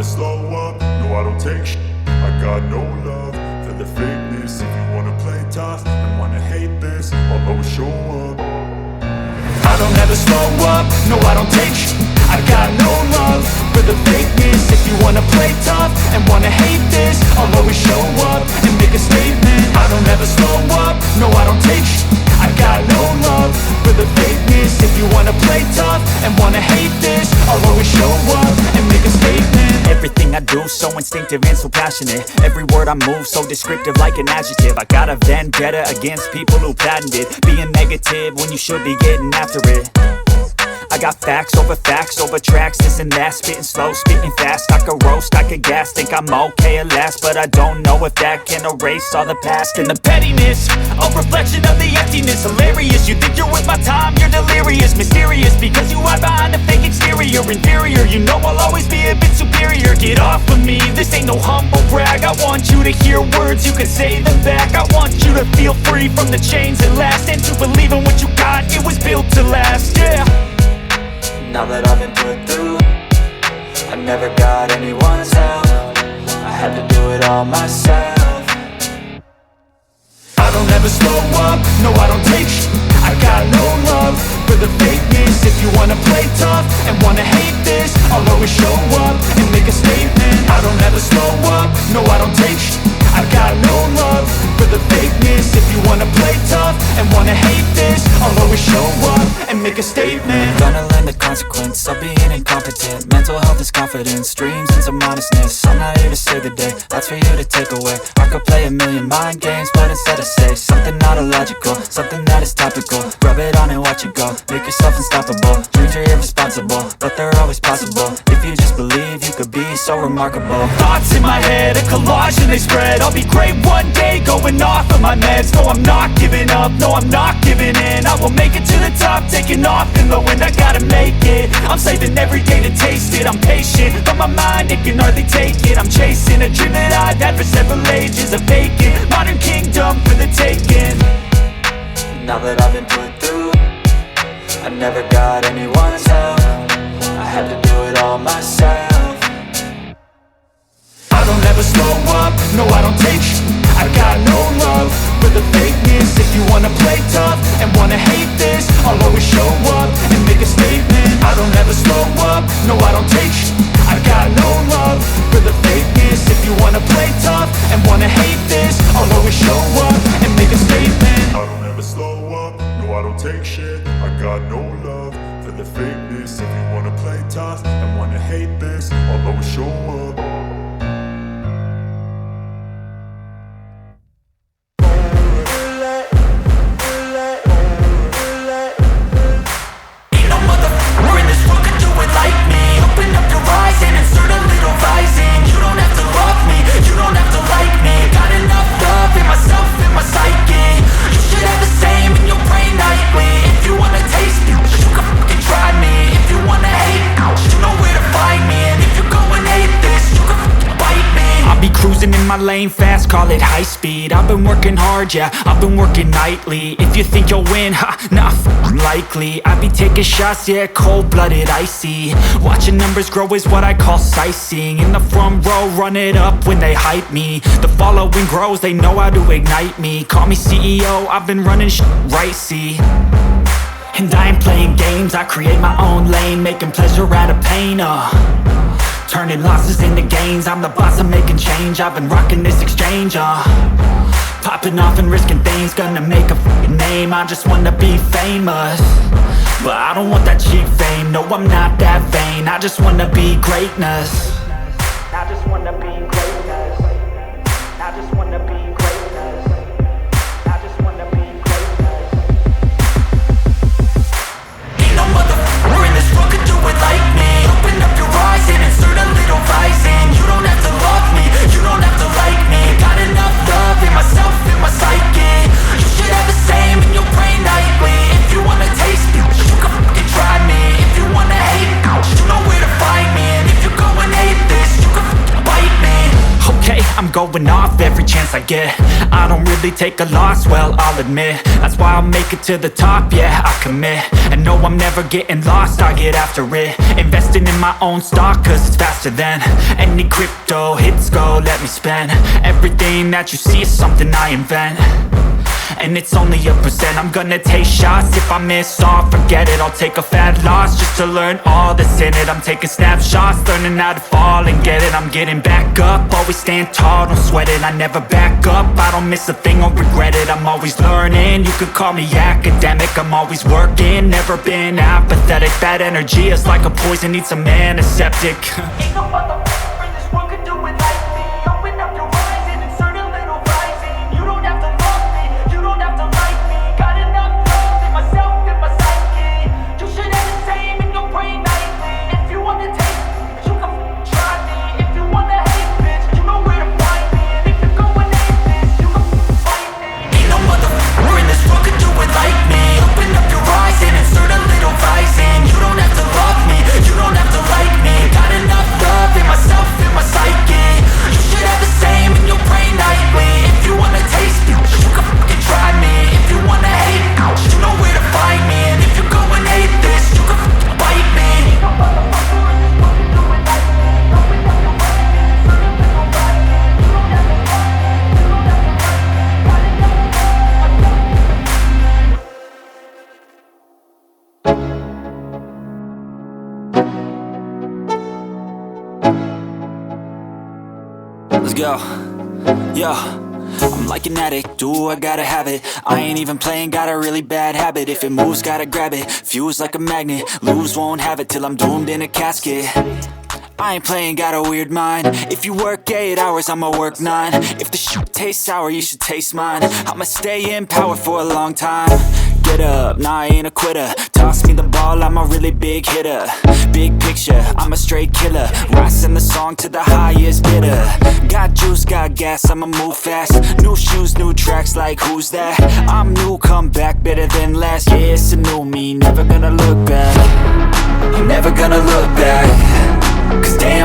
never slow up, no I don't take shit. I got no love for the fakeness. If you wanna play tough and wanna hate this, I'll always show up. I don't ever slow up, no I don't take shit. I got no love for the fakeness. If you wanna play tough and wanna hate this, I'll always show up and make a statement. I don't ever slow up, no I don't take shit. I got no love for the fakeness. If you wanna play tough and wanna hate this, I'll always show up and make a statement. Everything I do so instinctive and so passionate. Every word I move so descriptive like an adjective. I got a vendetta against people who patented being negative when you should be getting after it. I got facts over tracks, this and that. Spitting slow, spitting fast. I could roast, I could gas. Think I'm okay at last, but I don't know if that can erase all the past. And the pettiness, a reflection of the emptiness. Hilarious, you think you're worth my time, you're delirious. Mysterious, because you hide behind a fake exterior. Inferior, you know I'll always be a bit superior. Get off of me, this ain't no humble brag. I want you to hear words, you can say them back. I want you to feel free from the chains that last, and to believe in what you got, it was built to last, yeah. Now that I've been put through, I never got anyone's help. I had to do it all myself. I don't ever slow up, no I don't take shit. I got no love for the fakeness. If you wanna play tough and wanna hate this, I'll always show up and make a statement. I don't ever slow up, no I don't take shit. I got no love for the fakeness. If you wanna play tough and wanna hate this, I'll always show up and make a statement. Gonna learn the consequence of being incompetent. Mental health is confidence, dreams and some honestness. I'm not here to save the day, that's for you to take away. I could play a million mind games, but instead I say something not illogical, something that is topical. Rub it on and watch it go, make yourself unstoppable. Dreams are irresponsible, but they're always possible. If you just believe, you could be so remarkable. Thoughts in my head, a collage and they spread. I'll be great one day, going off of my meds. No, I'm not giving up, no, I'm not giving in. I will make it to the top, taking off in the wind. I gotta make it, I'm saving every day to taste it. I'm patient, but my mind, it can hardly take it. I'm chasing a dream that I've had for several ages. A vacant, modern kingdom for the taking. Now that I've been put through, I never got anyone's help. I had to do it all myself. I don't ever slow up, no I don't take shit. I got no love for the fakeness. If you wanna play tough and wanna hate this, I'll always show up and make a statement. I don't ever slow up, no I don't take shit. I got no love for the fakeness. If you wanna play tough and wanna hate this, I'll always show up and make a statement. I don't ever slow up, no I don't take shit. I got no love for the fakeness. If you wanna play tough and wanna hate this, I'll always show up. Cruising in my lane fast, call it high speed. I've been working hard, yeah, I've been working nightly. If you think you'll win, ha, not likely. I be taking shots, yeah, cold-blooded, icy. Watching numbers grow is what I call sightseeing. In the front row, run it up when they hype me. The following grows, they know how to ignite me. Call me CEO, I've been running right, see. And I ain't playing games, I create my own lane, making pleasure out of pain, turning losses into gains. I'm the boss, I'm making change. I've been rocking this exchange, popping off and risking things. Gonna make a f***ing name. I just wanna be famous, but I don't want that cheap fame. No, I'm not that vain. I just wanna be greatness. I just wanna be greatness. I just wanna be greatness. I just wanna be greatness. Ain't no motherfucker in this world could do it like me. Open up your eyes and insert a little rising. You don't have to love me, you don't have to like me. Got enough love in myself, in my psyche. You should have the same in your brain nightly. If you wanna taste me, you can fucking try me. If you wanna hate, you know where to find me. And if you're going hate going off every chance I get. I don't really take a loss, well, I'll admit. That's why I'll make it to the top, yeah, I commit. And no, I'm never getting lost, I get after it. Investing in my own stock, cause it's faster than any crypto hits go, let me spend. Everything that you see is something I invent, and it's only a percent. I'm gonna take shots, if I miss all, forget it. I'll take a fat loss just to learn all that's in it. I'm taking snapshots, learning how to fall and get it. I'm getting back up, always stand tall, don't sweat it. I never back up, I don't miss a thing or regret it. I'm always learning, you could call me academic. I'm always working, never been apathetic. Bad energy is like a poison, needs some antiseptic. Ain't no motherfucker in this world could do it like me. Open up your eyes and insert a little rising. You don't have to love me, you don't have to like me. Got enough love in myself and my psyche. You should have the same in your brain nightly. If you wanna taste me, you can try me. If you wanna hate, bitch, you know where to find me. And if you're going aimless, you can fight me. Ain't no motherfucker in this world could do it like me. Open up your eyes and insert a little rising. You don't have to love me, you don't have to like me. Got enough love in myself and my psyche. You should have the same in your brain nightly. If you wanna taste me, you can fucking try me. If you wanna hate, you know where to find me. And if you're going hate this, you can fucking bite me. Ain't no motherfucker in this world could do it like me. Open up your eyes and insert a little rising. You don't have to love me, you don't have to like me. Got enough Let's go. Yo, I'm like an addict, do I gotta have it. I ain't even playing, got a really bad habit. If it moves, gotta grab it, fuse like a magnet. Lose, won't have it till I'm doomed in a casket. I ain't playing, got a weird mind. If you work 8 hours, I'ma work 9. If the shit tastes sour, you should taste mine. I'ma stay in power for a long time. Get up, nah, I ain't a quitter. Toss me the ball, I'm a really big hitter. Big picture, I'm a straight killer. Rising the song to the highest bidder. Got juice, got gas, I'ma move fast. New shoes, new tracks, like who's that? I'm new, come back, better than last. Yeah, it's a new me, never gonna look back. I'm never gonna look back. Cause damn,